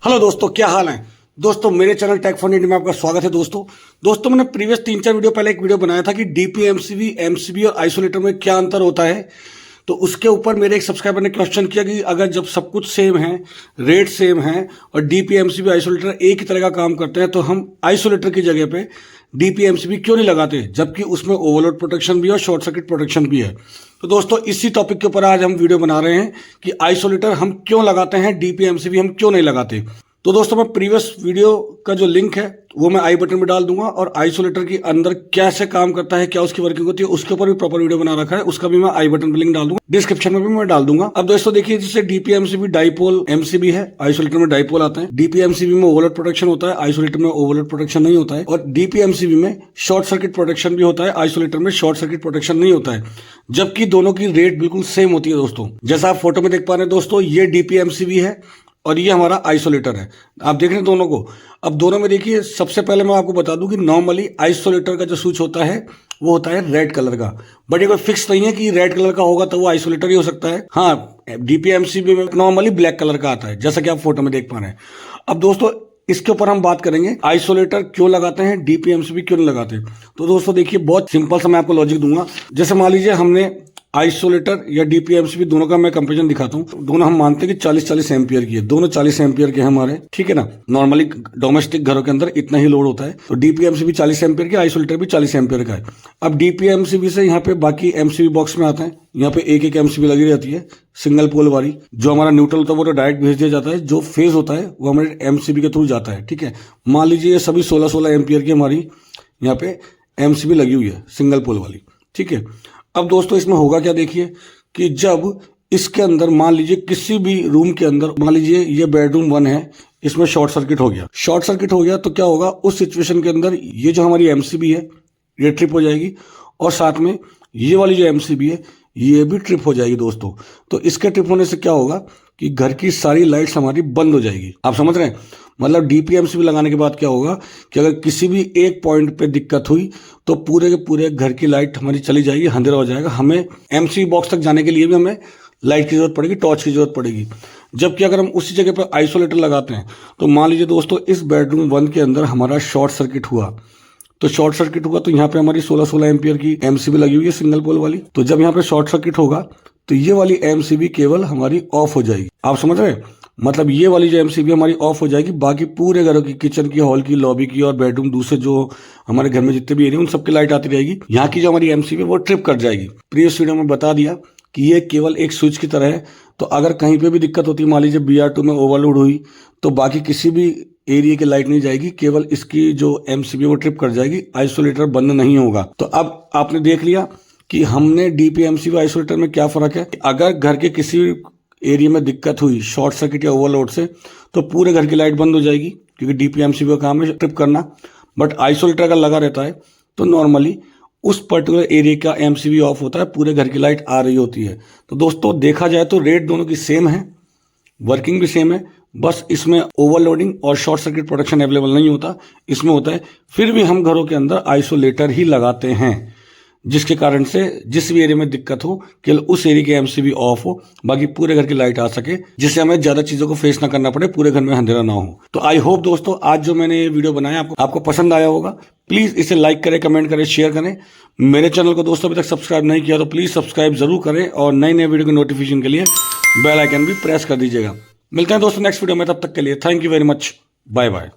Hello दोस्तों, क्या हाल है। दोस्तों मेरे चैनल टेक फन इंडिया में आपका स्वागत है। दोस्तों मैंने प्रीवियस 3-4 वीडियो पहले एक वीडियो बनाया था कि डीपीएमसीबी, एमसीबी और आइसोलेटर में क्या अंतर होता है। तो उसके ऊपर मेरे एक सब्सक्राइबर ने क्वेश्चन किया कि अगर जब सब कुछ सेम है, रेट सेम है और डीपीएमसीबी आइसोलेटर एक ही तरह का काम करते हैं, तो हम आइसोलेटर की जगह पे डीपीएमसीबी क्यों नहीं लगाते, जबकि उसमें ओवरलोड प्रोटेक्शन भी है और शॉर्ट सर्किट प्रोटेक्शन भी है। तो दोस्तों इसी टॉपिक के ऊपर आज हम वीडियो बना रहे हैं कि आइसोलेटर हम क्यों लगाते हैं, डीपीएमसीबी हम क्यों नहीं लगाते। तो दोस्तों मैं प्रीवियस वीडियो का जो लिंक है वो मैं आई बटन में डाल दूंगा, और आइसोलेटर के अंदर कैसे काम करता है, क्या उसकी वर्किंग होती है, उसके ऊपर भी प्रॉपर वीडियो बना रखा है, उसका भी मैं आई बटन पे लिंक डाल दूंगा, डिस्क्रिप्शन में भी मैं डाल दूंगा। अब दोस्तों देखिए, जैसे डीपीएमसीबी डाइपोल एमसीबी है, आइसोलेटर में डाइपोल आता है। डीपीएमसीबी में ओवरलोड प्रोटेक्शन होता है, आइसोलेटर में ओवरलोड प्रोटेक्शन नहीं होता है। और डीपीएमसीबी में शॉर्ट सर्किट प्रोटेक्शन भी होता है, आइसोलेटर में शॉर्ट सर्किट प्रोटेक्शन नहीं होता है, जबकि दोनों की रेट बिल्कुल सेम होती है। दोस्तों जैसा आप फोटो में देख पा रहे हैं दोस्तों, ये डीपीएमसीबी है और ये हमारा आइसोलेटर है। आप देख रहे हैं दोनों को। अब दोनों में देखिए, सबसे पहले मैं आपको बता दूं कि नॉर्मली आइसोलेटर का जो स्विच होता है वो होता है रेड कलर का, बट ये कोई फिक्स नहीं है कि रेड कलर का होगा तो वो आइसोलेटर ही हो सकता है। हाँ, डीपीएमसीबी में नॉर्मली ब्लैक कलर का आता है, जैसा कि आप फोटो में देख पा रहे हैं। अब दोस्तों इसके ऊपर हम बात करेंगे आइसोलेटर क्यों लगाते हैं, डीपीएमसीबी क्यों नहीं लगाते। तो दोस्तों देखिए, बहुत सिंपल सा मैं आपको लॉजिक दूंगा। जैसे मान लीजिए हमने आइसोलेटर या डीपीएमसीबी दोनों का मैं कंपैरिजन दिखाता हूँ। दोनों हम मानते हैं कि 40-40 एम्पियर की है, दोनों 40 एम्पियर के हमारे, ठीक है ना। नॉर्मली डोमेस्टिक घरों के अंदर इतना ही लोड होता है, तो डीपीएमसीबी 40 एम्पियर का, आइसोलेटर भी 40 एम्पियर का है। अब डीपीएमसीबी से यहाँ पे बाकी एमसीबी बॉक्स में आता है, यहाँ पे एक एमसीबी लगी रहती है सिंगल पोल वाली। जो हमारा न्यूट्रल होता है वो तो डायरेक्ट भेज दिया जाता है, जो फेज होता है वो हमारे एमसीबी के थ्रू जाता है, ठीक है। मान लीजिए ये सभी 16-16 एम्पियर की हमारी यहाँ पे एमसीबी लगी हुई है सिंगल पोल वाली, ठीक है। अब दोस्तों इसमें होगा क्या, देखिए कि जब इसके अंदर मान लीजिए किसी भी रूम के अंदर, मान लीजिए ये बेडरूम 1 है, इसमें शॉर्ट सर्किट हो गया तो क्या होगा उस सिचुएशन के अंदर, ये जो हमारी एमसीबी है ये ट्रिप हो जाएगी, और साथ में ये वाली जो एमसीबी है ये भी ट्रिप हो जाएगी दोस्तों। तो इसके ट्रिप होने से क्या होगा कि घर की सारी लाइट्स हमारी बंद हो जाएगी। आप समझ रहे हैं, मतलब डीपीएमसीबी लगाने के बाद क्या होगा कि अगर किसी भी एक पॉइंट पे दिक्कत हुई तो पूरे के पूरे घर की लाइट हमारी चली जाएगी, अंधेरा हो जाएगा। हमें एमसीबी बॉक्स तक जाने के लिए भी हमें लाइट की जरूरत पड़ेगी, टॉर्च की जरूरत पड़ेगी। जबकि अगर हम उसी जगह पर आइसोलेटर लगाते हैं, तो मान लीजिए दोस्तों इस बेडरूम 1 के अंदर हमारा शॉर्ट सर्किट हुआ, तो यहाँ पे हमारी 16-16 एम्पियर की एमसीबी लगी हुई है सिंगल पोल वाली। तो जब यहाँ पे शॉर्ट सर्किट होगा तो ये वाली एमसीबी केवल हमारी ऑफ हो जाएगी। आप समझ रहे हैं, मतलब ये वाली जो एमसीबी हमारी ऑफ हो जाएगी, बाकी पूरे घरों की, किचन की, हॉल की, लॉबी की और बेडरूम दूसरे जो हमारे घर में जितने भी एरिया उन सबकी लाइट आती रहेगी। यहाँ की जो हमारी एमसीबी वो ट्रिप कर जाएगी। प्रीवियस वीडियो में बता दिया कि ये केवल एक स्विच की तरह है, तो अगर कहीं पे भी दिक्कत होती है, मान लीजिए BR2 में ओवरलोड हुई, तो बाकी किसी भी एरिया की लाइट नहीं जाएगी, केवल इसकी जो एमसीबी वो ट्रिप कर जाएगी, आइसोलेटर बंद नहीं होगा। तो अब आपने देख लिया कि हमने डीपीएमसीबी आइसोलेटर में क्या फर्क है। अगर घर के किसी एरिया में दिक्कत हुई शॉर्ट सर्किट या ओवरलोड से, तो पूरे घर की लाइट बंद हो जाएगी, क्योंकि डीपीएमसीबी का काम है ट्रिप करना। बट आइसोलेटर अगर लगा रहता है तो नॉर्मली उस पर्टिकुलर एरिया का एमसीबी ऑफ होता है, पूरे घर की लाइट आ रही होती है। तो दोस्तों देखा जाए तो रेट दोनों की सेम है, वर्किंग भी सेम है, बस इसमें ओवरलोडिंग और शॉर्ट सर्किट प्रोटेक्शन अवेलेबल नहीं होता, इसमें होता है। फिर भी हम घरों के अंदर आइसोलेटर ही लगाते हैं, जिसके कारण से जिस भी एरिया में दिक्कत हो केवल उस एरिया की एमसीबी ऑफ हो, बाकी पूरे घर की लाइट आ सके, जिससे हमें ज्यादा चीजों को फेस ना करना पड़े, पूरे घर में अंधेरा ना हो। तो आई होप दोस्तों आज जो मैंने ये वीडियो बनाया आपको पसंद आया होगा। प्लीज इसे लाइक करें, कमेंट करें, शेयर करें। मेरे चैनल को दोस्तों अभी तक सब्सक्राइब नहीं किया तो प्लीज सब्सक्राइब जरूर करें, और नए नए वीडियो के नोटिफिकेशन के लिए बेल आइकन भी प्रेस कर दीजिएगा। मिलते हैं दोस्तों नेक्स्ट वीडियो में, तब तक के लिए thank you very much, bye bye.